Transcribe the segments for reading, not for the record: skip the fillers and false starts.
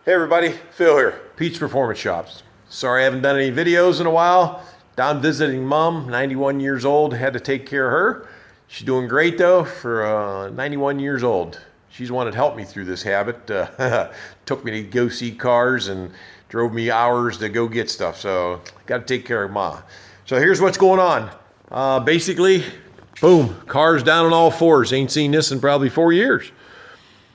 Hey everybody, Phil here, Pete's Performance Shops. Sorry I haven't done any videos in a while. Down visiting mom, 91 years old, had to take care of her. She's doing great though for 91 years old. She's the one that helped me through this habit. Took me to go see cars and drove me hours to go get stuff. So got to take care of Ma. So here's what's going on. Basically, boom, car's down on all fours. Ain't seen this in probably 4 years.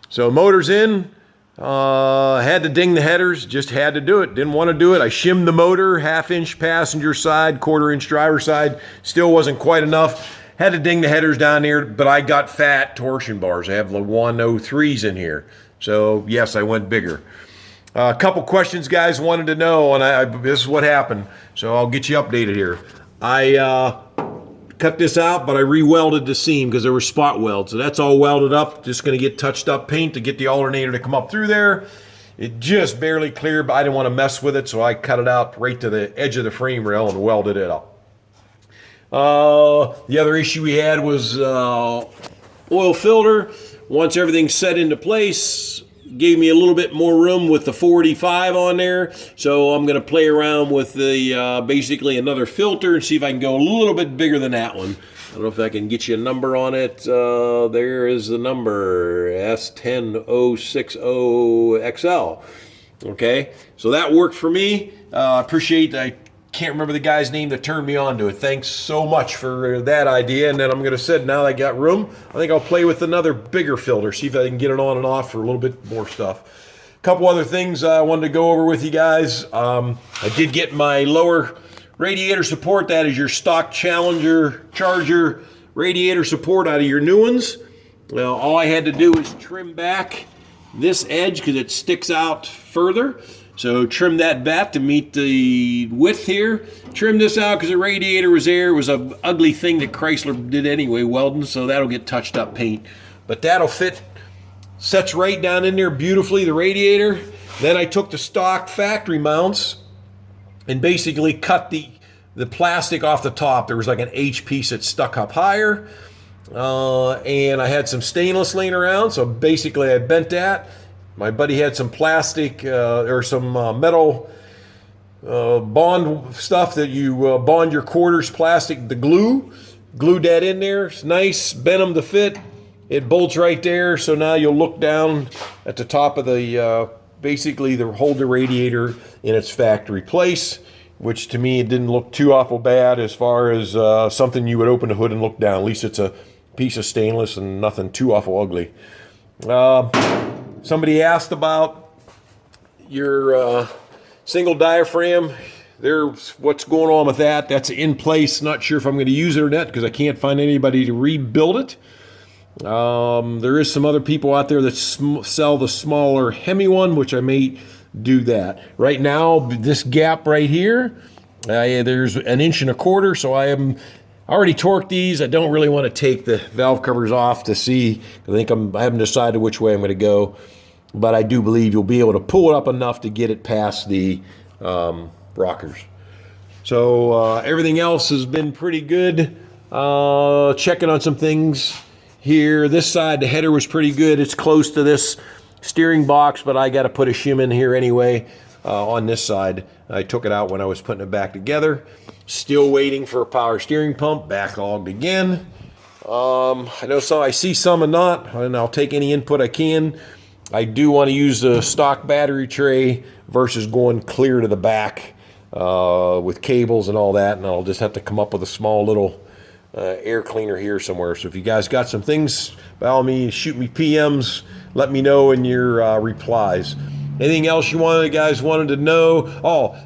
So motor's in. Had to ding the headers, just had to do it. Didn't want to do it. I shimmed the motor, 1/2 inch passenger side, 1/4 inch driver side. Still wasn't quite enough. Had to ding the headers down here, but I got fat torsion bars. I have the 103s in here. So yes, I went bigger. A couple questions guys wanted to know, and this is what happened. So I'll get you updated here. I cut this out, but I re-welded the seam because there were spot welds. So that's all welded up. Just going to get touched up paint to get the alternator to come up through there. It just barely cleared, but I didn't want to mess with it, so I cut it out right to the edge of the frame rail and welded it up. The other issue we had was oil filter. Once everything's set into place, gave me a little bit more room with the 45 on there, so I'm going to play around with the basically another filter and see if I can go a little bit bigger than that one. I don't know if I can get you a number on it. There is the number, S10060XL. Okay, so that worked for me. I can't remember the guy's name that turned me on to it. Thanks so much for that idea. And then I'm going to say, now that I got room, I think I'll play with another bigger filter, see if I can get it on and off for a little bit more stuff. A couple other things I wanted to go over with you guys. I did get my lower radiator support. That is your stock Charger radiator support out of your new ones. Well, all I had to do is trim back this edge because it sticks out further. So trim that back to meet the width here. Trim this out because the radiator was there. It was an ugly thing that Chrysler did anyway, welding, so that'll get touched up paint. But that'll fit, sets right down in there beautifully, the radiator. Then I took the stock factory mounts and basically cut the plastic off the top. There was like an H piece that stuck up higher. And I had some stainless laying around, so basically I bent that. My buddy had some plastic or some metal bond stuff that you bond your quarters, plastic, the glue. Glued that in there. It's nice, bent them to fit. It bolts right there, so now you'll look down at the top of the, basically hold the radiator in its factory place, which to me it didn't look too awful bad as far as something you would open the hood and look down. At least it's a piece of stainless and nothing too awful ugly. Somebody asked about your single diaphragm. There's what's going on with that. That's in place. Not sure if I'm going to use it or not because I can't find anybody to rebuild it. There is some other people out there that sell the smaller Hemi one, which I may do that. Right now, this gap right here, there's 1 1/4 inch, so I already torqued these. I don't really want to take the valve covers off to see. I haven't decided which way I'm going to go, but I do believe you'll be able to pull it up enough to get it past the rockers. So everything else has been pretty good. Checking on some things here. This side, the header was pretty good. It's close to this steering box, but I got to put a shim in here anyway on this side. I took it out when I was putting it back together. Still waiting for a power steering pump, backlogged again. I know I see some and not, and I'll take any input I can. I do want to use the stock battery tray versus going clear to the back with cables and all that, and I'll just have to come up with a small little air cleaner here somewhere. So if you guys got some things, by all means, shoot me PMs. Let me know in your replies. Anything else you guys wanted to know?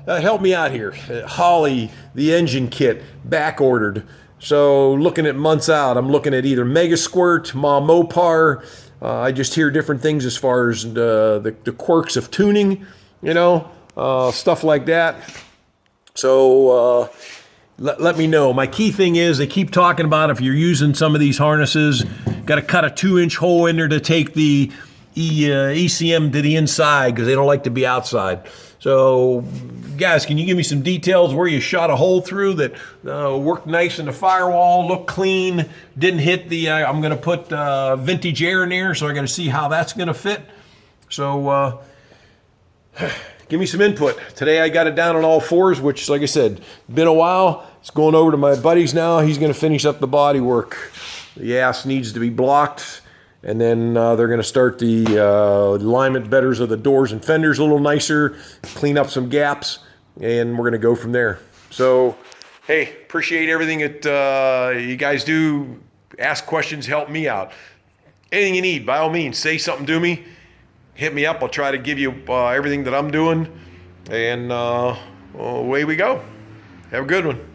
Help me out here. Holly, the engine kit, back ordered. So looking at months out, I'm looking at either Mega Squirt, Mopar. I just hear different things as far as the quirks of tuning, stuff like that. So let me know. My key thing is they keep talking about if you're using some of these harnesses, got to cut a 2-inch hole in there to take the ECM to the inside because they don't like to be outside. So guys, can you give me some details where you shot a hole through that worked nice in the firewall, looked clean, didn't hit the, I'm going to put vintage air in there, so I got to see how that's going to fit. So give me some input. Today I got it down on all fours, which, like I said, been a while. It's going over to my buddies now. He's going to finish up the body work. The ass needs to be blocked, and then they're going to start the alignment betters of the doors and fenders a little nicer, clean up some gaps, and we're going to go from there. So, hey, appreciate everything that you guys do. Ask questions, help me out. Anything you need, by all means, say something to me. Hit me up. I'll try to give you everything that I'm doing. And away we go. Have a good one.